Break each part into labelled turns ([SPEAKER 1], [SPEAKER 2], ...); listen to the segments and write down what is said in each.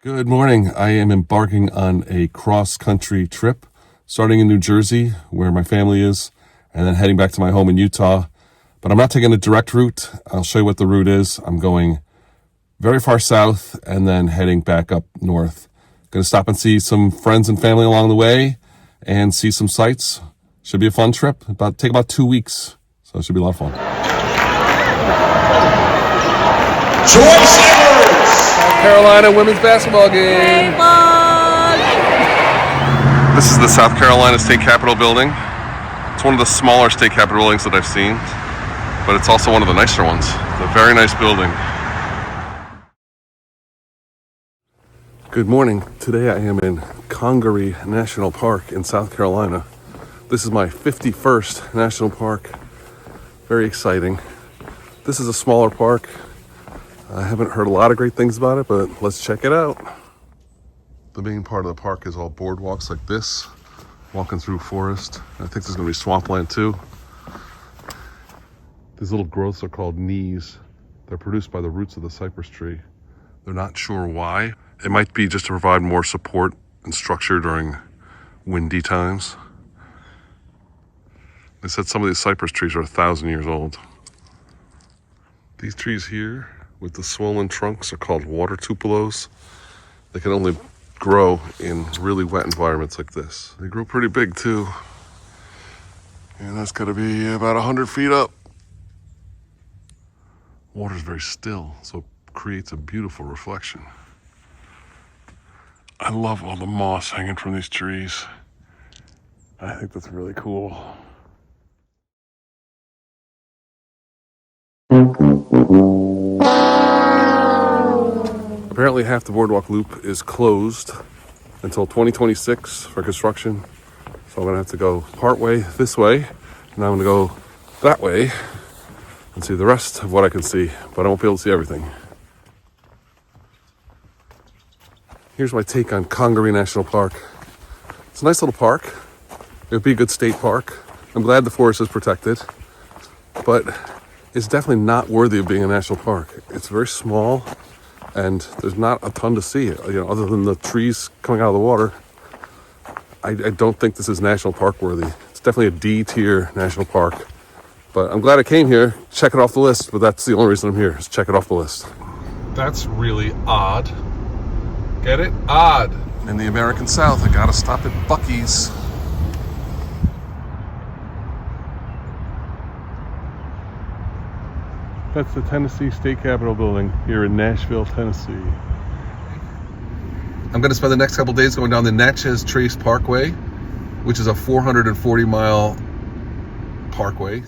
[SPEAKER 1] Good morning. I am embarking on a cross-country trip, starting in New Jersey, where my family is, and then heading back to my home in Utah. But I'm not taking a direct route. I'll show you what the route is. I'm going very far south and then heading back up north. Going to stop and see some friends and family along the way and see some sights. Should be a fun trip. Take about 2 weeks, so it should be a lot of fun.
[SPEAKER 2] Joyce Edwards!
[SPEAKER 1] South Carolina women's basketball game. This is the South Carolina State Capitol building. It's one of the smaller state capitol buildings that I've seen, but it's also one of the nicer ones. It's a very nice building. Good morning. Today I am in Congaree National Park in South Carolina. This is my 51st national park. Very exciting. This is a smaller park. I haven't heard a lot of great things about it, but let's check it out. The main part of the park is all boardwalks like this, walking through forest. I think there's going to be swampland too. These little growths are called knees. They're produced by the roots of the cypress tree. They're not sure why. It might be just to provide more support and structure during windy times. They said some of these cypress trees are 1,000 years old. These trees here with the swollen trunks are called water tupelos. They can only grow in really wet environments like this. They grow pretty big too. And that's gotta be about 100 feet up. Water's very still, so it creates a beautiful reflection. I love all the moss hanging from these trees. I think that's really cool. Apparently half the boardwalk loop is closed until 2026 for construction. So I'm gonna have to go part way this way, and I'm gonna go that way and see the rest of what I can see, but I won't be able to see everything. Here's my take on Congaree National Park. It's a nice little park. It would be a good state park. I'm glad the forest is protected, but it's definitely not worthy of being a national park. It's very small, and there's not a ton to see, other than the trees coming out of the water. I don't think this is national park worthy. It's definitely a D tier national park, but I'm glad I came here. Check it off the list, but that's the only reason I'm here, is check it off the list. That's really odd. Get it? Odd. In the American South, I gotta stop at Buc-ee's. That's the Tennessee State Capitol building here in Nashville, Tennessee. I'm going to spend the next couple days going down the Natchez Trace Parkway, which is a 440-mile parkway.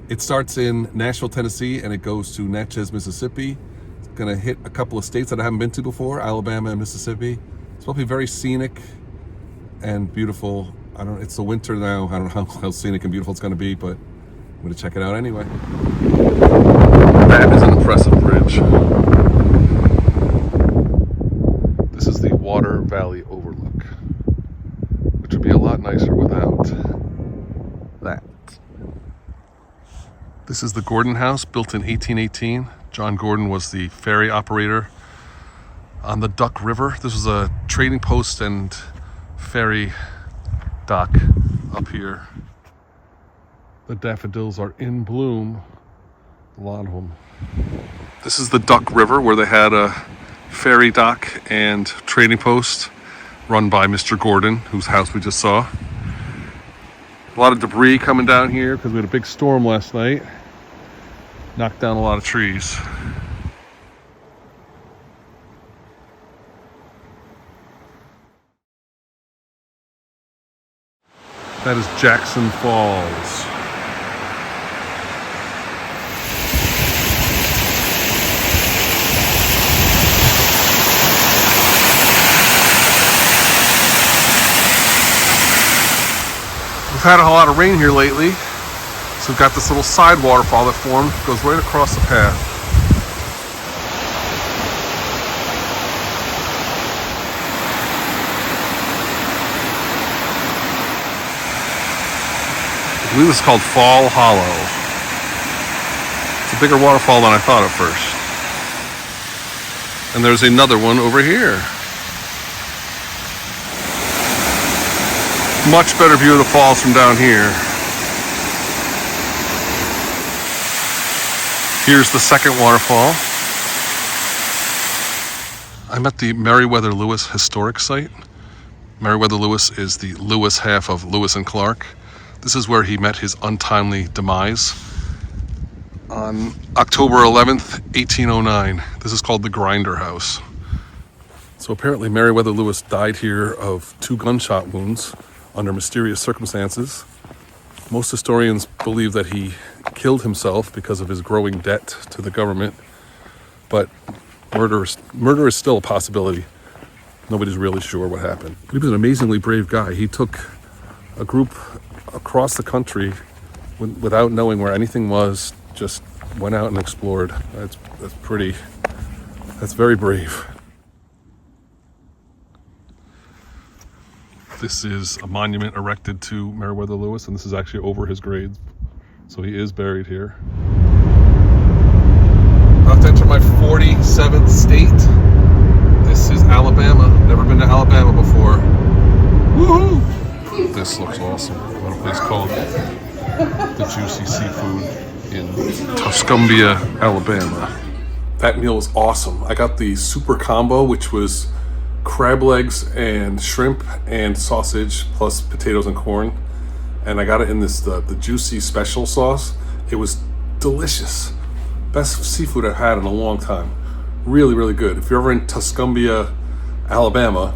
[SPEAKER 1] It starts in Nashville, Tennessee, and it goes to Natchez, Mississippi. It's going to hit a couple of states that I haven't been to before, Alabama and Mississippi. It's supposed to be very scenic and beautiful. It's the winter now. I don't know how scenic and beautiful it's going to be, but I'm going to check it out anyway. That is an impressive bridge. This is the Water Valley Overlook, which would be a lot nicer without that. This is the Gordon House, built in 1818. John Gordon was the ferry operator on the Duck River. This was a trading post and ferry dock up here. The daffodils are in bloom, a lot of them. This is the Duck River, where they had a ferry dock and trading post run by Mr. Gordon, whose house we just saw. A lot of debris coming down here because we had a big storm last night. Knocked down a lot of trees. That is Jackson Falls. We've had a lot of rain here lately, so we've got this little side waterfall that formed, goes right across the path. I believe it's called Fall Hollow. It's a bigger waterfall than I thought at first. And there's another one over here. Much better view of the falls from down here. Here's the second waterfall. I'm at the Meriwether Lewis Historic Site. Meriwether Lewis is the Lewis half of Lewis and Clark. This is where he met his untimely demise on October 11th, 1809. This is called the Grinder House. So apparently Meriwether Lewis died here of 2 gunshot wounds under mysterious circumstances. Most historians believe that he killed himself because of his growing debt to the government, but murder is still a possibility. Nobody's really sure what happened. He was an amazingly brave guy. He took a group across the country without knowing where anything was, just went out and explored. That's very brave. This is a monument erected to Meriwether Lewis, and this is actually over his grave. So he is buried here. I have to enter my 47th state. This is Alabama. Never been to Alabama before. Woohoo! This looks awesome. What a place called the Juicy Seafood in Tuscumbia, Alabama. That meal was awesome. I got the super combo, which was crab legs and shrimp and sausage plus potatoes and corn, and I got it in this the Juicy special sauce. It was delicious. Best seafood I've had in a long time. Really, really good. If you're ever in Tuscumbia, Alabama,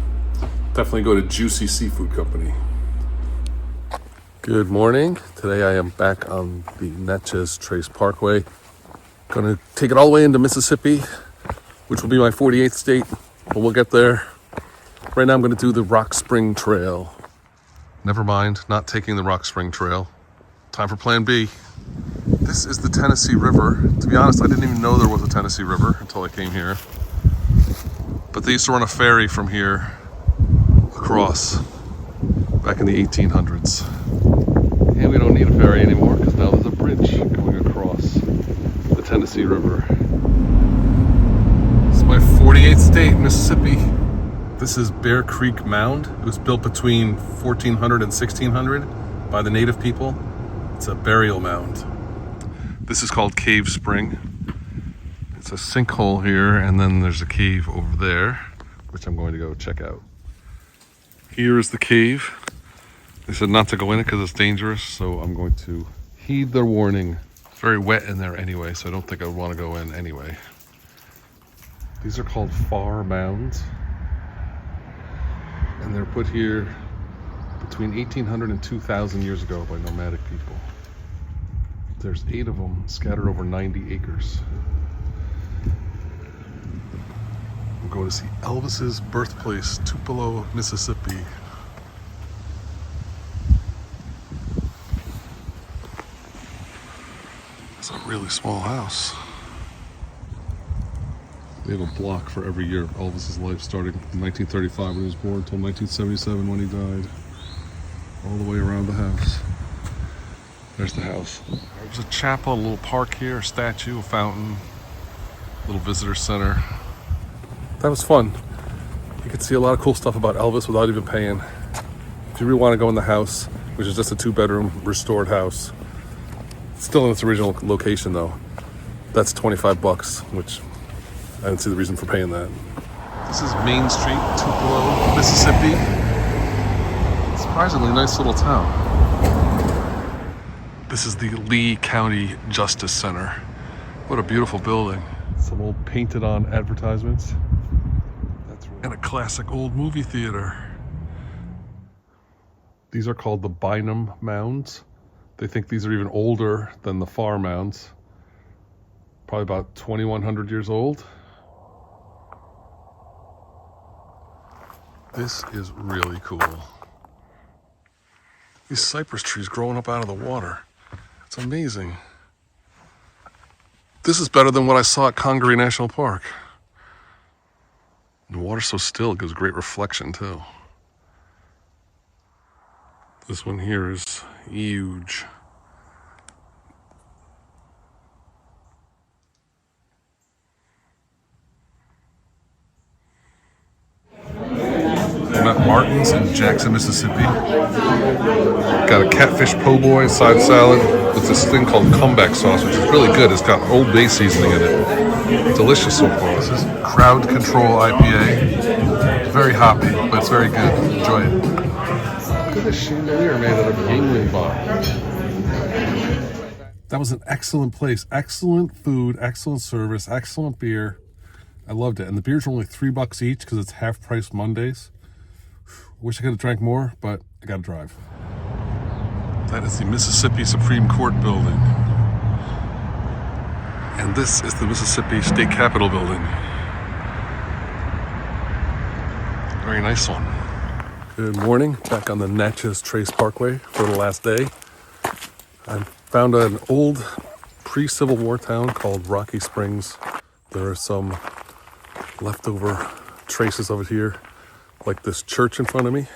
[SPEAKER 1] definitely go to Juicy Seafood Company. Good morning. Today I am back on the Natchez Trace Parkway. Gonna take it all the way into Mississippi, which will be my 48th state, but we'll get there. Right now I'm gonna do the Rock Spring Trail. Never mind, not taking the Rock Spring Trail. Time for plan B. This is the Tennessee River. To be honest, I didn't even know there was a Tennessee River until I came here. But they used to run a ferry from here across back in the 1800s. And we don't need a ferry anymore because now there's a bridge going across the Tennessee River. This is my 48th state, Mississippi. This is Bear Creek Mound. It was built between 1400 and 1600 by the native people. It's a burial mound. This is called Cave Spring. It's a sinkhole here, and then there's a cave over there, which I'm going to go check out. Here is the cave. They said not to go in it because it's dangerous, so I'm going to heed their warning. It's very wet in there anyway, so I don't think I would want to go in anyway. These are called Far Mounds, and they're put here between 1800 and 2000 years ago by nomadic people. There's 8 of them scattered over 90 acres. We'll go to see Elvis's birthplace, Tupelo, Mississippi. It's a really small house. They have a block for every year of Elvis's life, starting in 1935 when he was born until 1977 when he died. All the way around the house. There's the house. There's a chapel, a little park here, a statue, a fountain, a little visitor center. That was fun. You could see a lot of cool stuff about Elvis without even paying. If you really want to go in the house, which is just a 2-bedroom restored house, still in its original location though, that's $25, which I didn't see the reason for paying that. This is Main Street, Tupelo, Mississippi. Surprisingly nice little town. This is the Lee County Justice Center. What a beautiful building. Some old painted on advertisements. And a classic old movie theater. These are called the Bynum Mounds. They think these are even older than the Far Mounds. Probably about 2,100 years old. This is really cool. These cypress trees growing up out of the water. It's amazing. This is better than what I saw at Congaree National Park. The water's so still, it gives great reflection too. This one here is huge. Martin's in Jackson, Mississippi. Got a catfish po' boy side salad with this thing called comeback sauce, which is really good. It's got Old Bay seasoning in it. Delicious so far. This is Crowd Control IPA. Very hoppy, but it's very good. Enjoy it. Look at this chandelier made out of Yingling bark. That was an excellent place. Excellent food, excellent service, excellent beer. I loved it. And the beers are only $3 each because it's half price Mondays. Wish I could have drank more, but I gotta drive. That is the Mississippi Supreme Court building. And this is the Mississippi State Capitol building. Very nice one. Good morning. Back on the Natchez Trace Parkway for the last day. I found an old pre-Civil War town called Rocky Springs. There are some leftover traces of it here, like this church in front of me.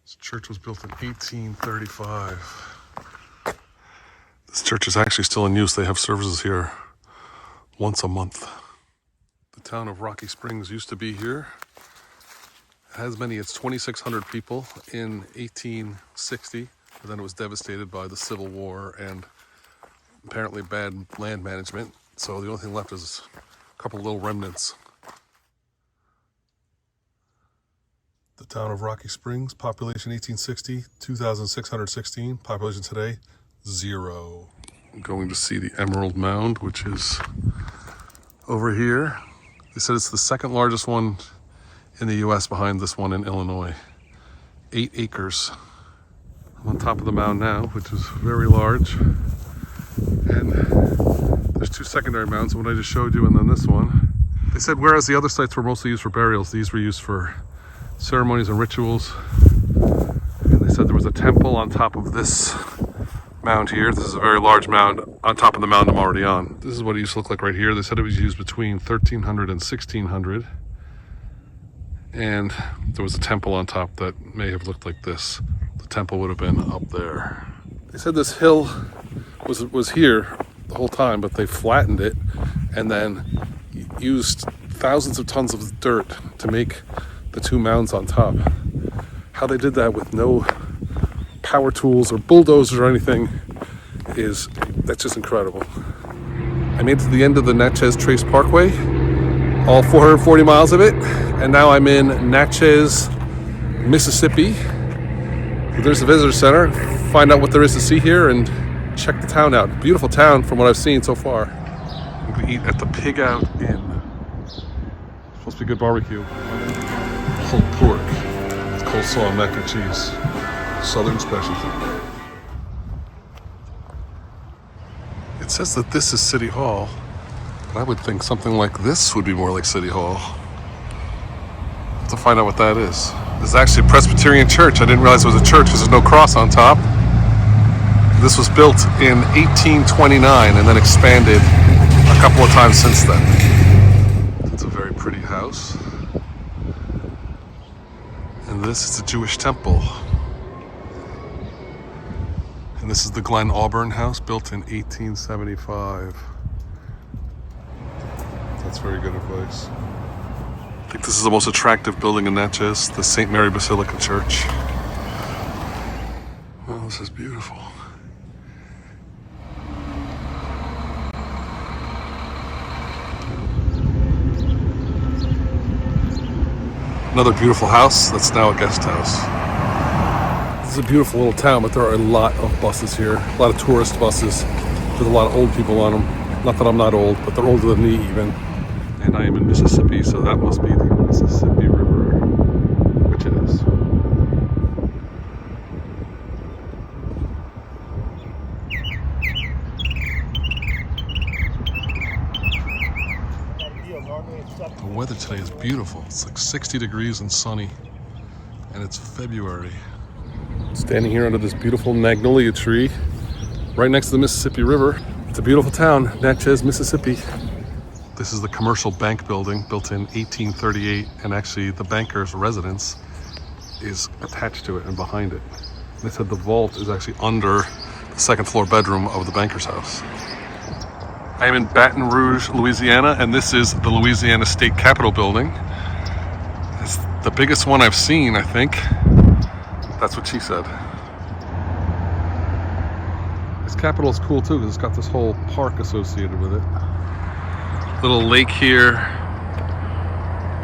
[SPEAKER 1] This church was built in 1835. This church is actually still in use. They have services here once a month. The town of Rocky Springs used to be here. It has many, it's 2,600 people in 1860, but then it was devastated by the Civil War and apparently bad land management. So the only thing left is a couple little remnants. The town of Rocky Springs, population 1860, 2,616. Population today, 0. I'm going to see the Emerald Mound, which is over here. They said it's the second largest one in the U.S. behind this one in Illinois. 8 acres. I'm on top of the mound now, which is very large. And there's 2 secondary mounds, one I just showed you and then this one. They said whereas the other sites were mostly used for burials, these were used for ceremonies and rituals. And they said there was a temple on top of this mound here. This is a very large mound on top of the mound I'm already on. This is what it used to look like right here. They said it was used between 1300 and 1600. And there was a temple on top that may have looked like this. The temple would have been up there. They said this hill was here the whole time, but they flattened it and then used thousands of tons of dirt to make the 2 mounds on top. How they did that with no power tools or bulldozers or anything that's just incredible. I made it to the end of the Natchez Trace Parkway, all 440 miles of it, and now I'm in Natchez, Mississippi. There's the visitor center. Find out what there is to see here and check the town out. Beautiful town from what I've seen so far. I'm gonna eat at the Pig Out Inn. Supposed to be good barbecue. Pulled pork with coleslaw and mac and cheese. Southern specialty. It says that this is City Hall, but I would think something like this would be more like City Hall. To find out what that is. This is actually a Presbyterian church. I didn't realize it was a church because there's no cross on top. This was built in 1829 and then expanded a couple of times since then. It's a very pretty house. And this is a Jewish temple. And this is the Glen Auburn House, built in 1875. That's very good advice. I think this is the most attractive building in Natchez, the St. Mary Basilica Church. Wow, this is beautiful. Another beautiful house that's now a guest house. This is a beautiful little town, but there are a lot of buses here. A lot of tourist buses with a lot of old people on them. Not that I'm not old, but they're older than me even. And I am in Mississippi, so that must be the Mississippi River, which it is. The weather today is beautiful. It's like 60 degrees and sunny, and it's February. Standing here under this beautiful magnolia tree, right next to the Mississippi River. It's a beautiful town, Natchez, Mississippi. This is the commercial bank building, built in 1838, and actually the banker's residence is attached to it and behind it. They said the vault is actually under the second floor bedroom of the banker's house. I am in Baton Rouge, Louisiana, and this is the Louisiana State Capitol building. It's The biggest one I've seen, I think. That's what she said. This Capitol is cool too because it's got this whole park associated with it. Little lake here.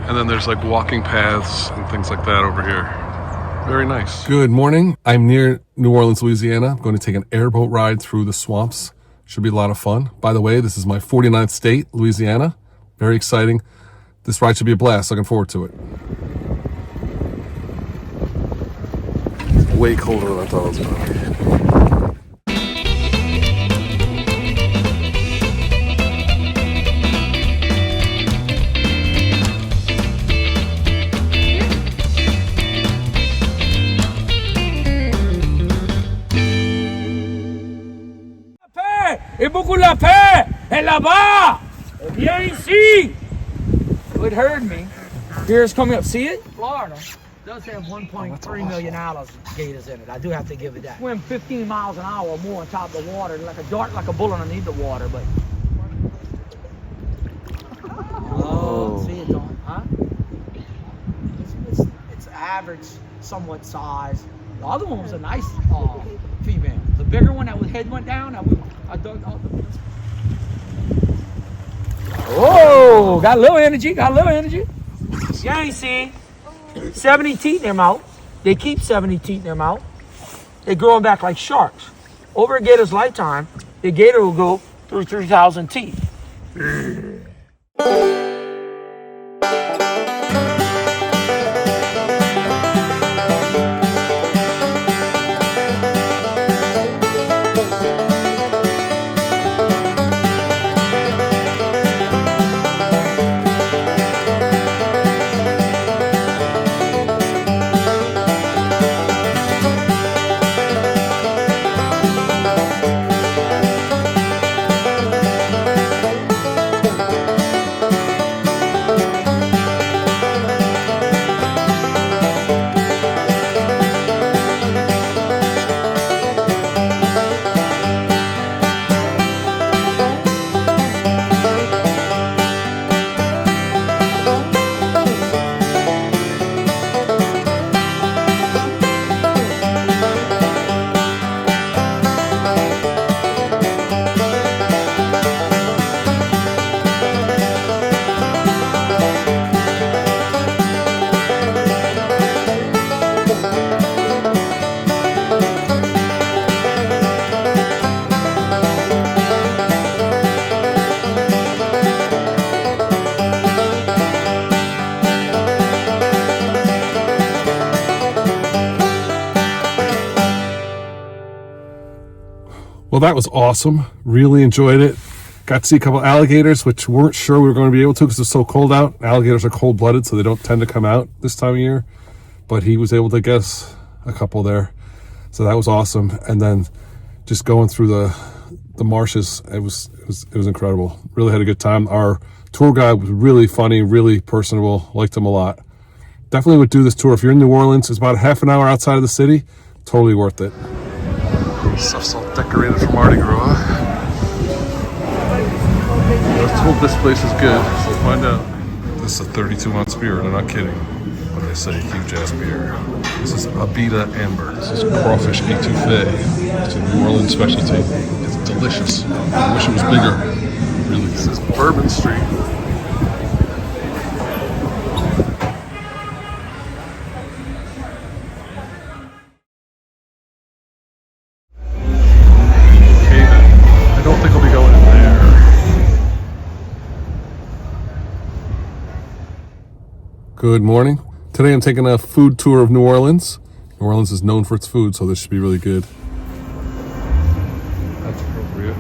[SPEAKER 1] And then there's like walking paths and things like that over here. Very nice. Good morning. I'm near New Orleans, Louisiana. I'm going to take an airboat ride through the swamps. Should be a lot of fun. By the way, this is my 49th state, Louisiana. Very exciting. This ride should be a blast. Looking forward to it. Way colder than I thought it was going to be.
[SPEAKER 3] Et beaucoup la paix est là-bas. Viens ici. It heard me. Here's coming up. See it? Florida does have 1.3 million alligators in it. I do have to give it that. Swim 15 miles an hour or more on top of the water, like a dart, like a bullet underneath the water. But see it, don't? Huh? It's average, somewhat size. The other one was a nice female. The bigger one that was head went down. I dug out the. Oh, got a little energy. Got a little energy. You ain't see 70 teeth in their mouth. They keep 70 teeth in their mouth. They grow them back like sharks. Over a gator's lifetime, the gator will go through 3,000 teeth.
[SPEAKER 1] Well, that was awesome. Really enjoyed it. Got to see a couple alligators, which weren't sure we were going to be able to because it's so cold out. Alligators are cold-blooded, so they don't tend to come out this time of year. But he was able to guess a couple there. So that was awesome. And then just going through the marshes, it was incredible. Really had a good time. Our tour guide was really funny, really personable. Liked him a lot. Definitely would do this tour. If you're in New Orleans, it's about a half an hour outside of the city. Totally worth it. Stuff's all decorated for Mardi Gras. I was told this place is good, so we'll find out. This is a 32-ounce beer, and I'm not kidding when they say huge-ass beer. This is Abita Amber. This is crawfish etouffee. It's a New Orleans specialty. It's delicious. I wish it was bigger. Really. This is Bourbon Street. Good morning. Today I'm taking a food tour of New Orleans. New Orleans is known for its food, so this should be really good. That's appropriate.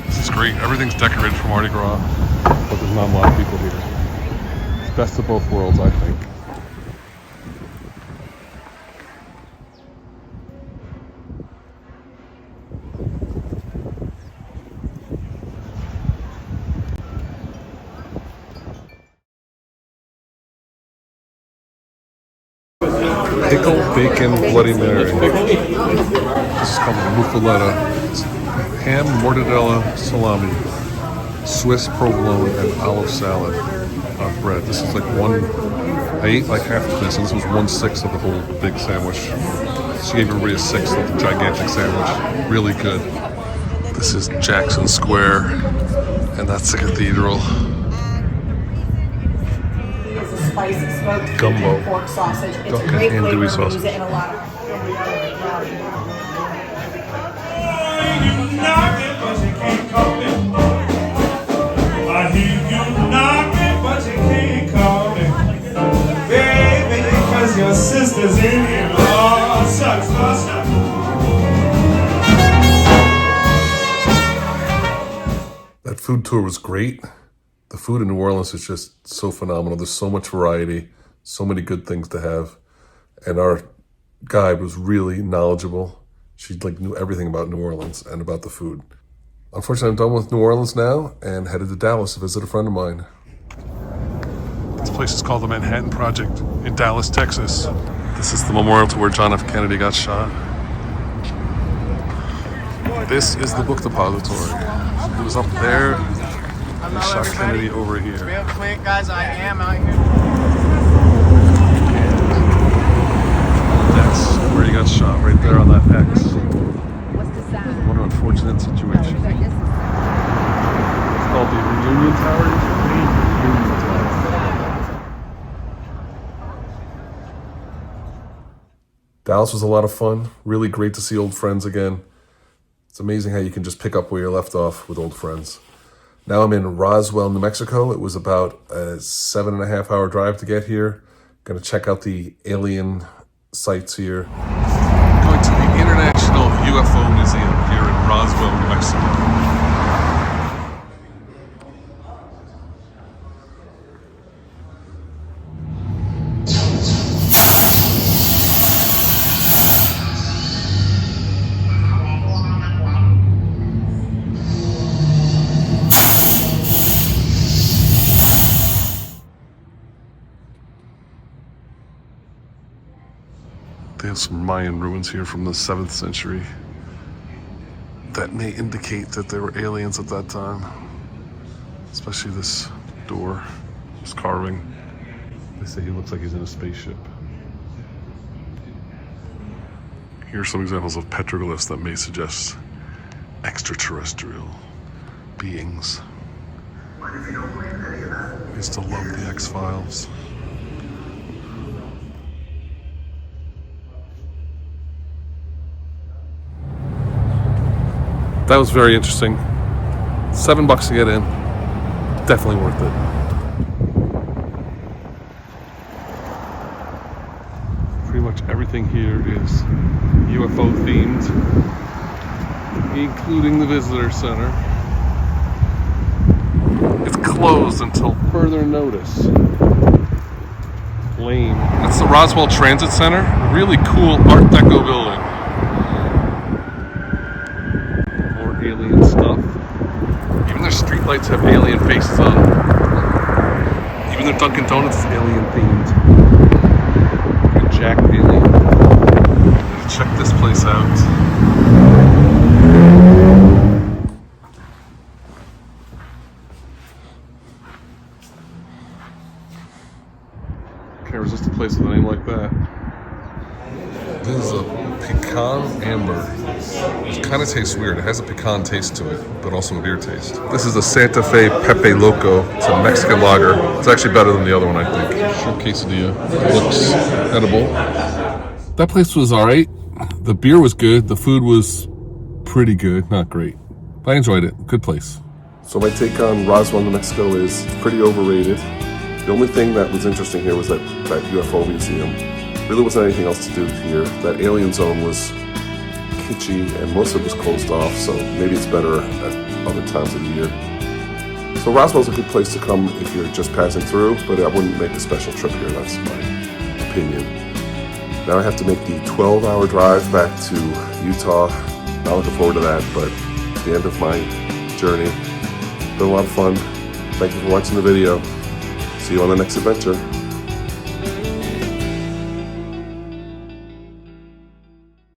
[SPEAKER 1] This is great. Everything's decorated for Mardi Gras, but there's not a lot of people here. It's best of both worlds, I think. Pickle Bacon Bloody Mary. This is called muffaletta. It's ham, mortadella, salami. Swiss provolone and olive salad bread. This is like I ate like half of this, and this was 1/6 of the whole big sandwich. She gave everybody a sixth of the gigantic sandwich. Really good. This is Jackson Square, and that's the cathedral.
[SPEAKER 4] It's a spicy smoked
[SPEAKER 1] Gumbo.
[SPEAKER 4] chicken, pork sausage. It's
[SPEAKER 1] Duck
[SPEAKER 4] a great
[SPEAKER 1] and
[SPEAKER 4] flavor.
[SPEAKER 1] andouille
[SPEAKER 4] We
[SPEAKER 1] sausage.
[SPEAKER 4] use it in a lot of
[SPEAKER 2] I hear you knocking, but you can't call me. Baby, because your sister's in here. Lord, sucks, Lord, sucks.
[SPEAKER 1] That food tour was great. The food in New Orleans is just so phenomenal. There's so much variety, so many good things to have. And our guide was really knowledgeable. She knew everything about New Orleans and about the food. Unfortunately, I'm done with New Orleans now and headed to Dallas to visit a friend of mine. This place is called the Manhattan Project in Dallas, Texas. This is the memorial to where John F. Kennedy got shot. This is the book depository. It was up there. They shot Kennedy over here.
[SPEAKER 5] Real quick, guys, I am out here.
[SPEAKER 1] That's where he got shot, right there on that X.
[SPEAKER 6] What's the sign?
[SPEAKER 1] What an unfortunate situation. It's called the Reunion Tower. Reunion Tower. Dallas was a lot of fun. Really great to see old friends again. It's amazing how you can just pick up where you left off with old friends. Now I'm in Roswell, New Mexico. It was about a 7.5 hour drive to get here. Gonna check out the alien sites here. Going to the International UFO Museum here in Roswell, New Mexico. They have some Mayan ruins here from the 7th century that may indicate that there were aliens at that time. Especially this door, this carving. They say he looks like he's in a spaceship. Here are some examples of petroglyphs that may suggest extraterrestrial beings. I used to love the X-Files. That was very interesting. $7 to get in. Definitely worth it. Pretty much everything here is UFO themed, including the visitor center. It's closed until further notice. Lame. That's the Roswell Transit Center. A really cool Art Deco building. Alien stuff. Even their streetlights have alien faces on them. Even their Dunkin' Donuts is alien themed. And Jack Alien. Let's check this place out. Can't resist a place with a name like that. This is a pecan amber. It kind of tastes weird. It has a pecan taste to it, but also a beer taste. This is a Santa Fe Pepe Loco. It's a Mexican lager. It's actually better than the other one, I think. Shrimp quesadilla. It looks edible. That place was all right. The beer was good. The food was pretty good. Not great. But I enjoyed it. Good place. So my take on Roswell, New Mexico is pretty overrated. The only thing that was interesting here was that UFO museum. Really wasn't anything else to do here. That alien zone was kitschy and most of it was closed off, so maybe it's better at other times of the year. So Roswell's a good place to come if you're just passing through, but I wouldn't make a special trip here, that's my opinion. Now I have to make the 12-hour drive back to Utah. Not looking forward to that, but the end of my journey. Been a lot of fun. Thank you for watching the video. See you on the next adventure.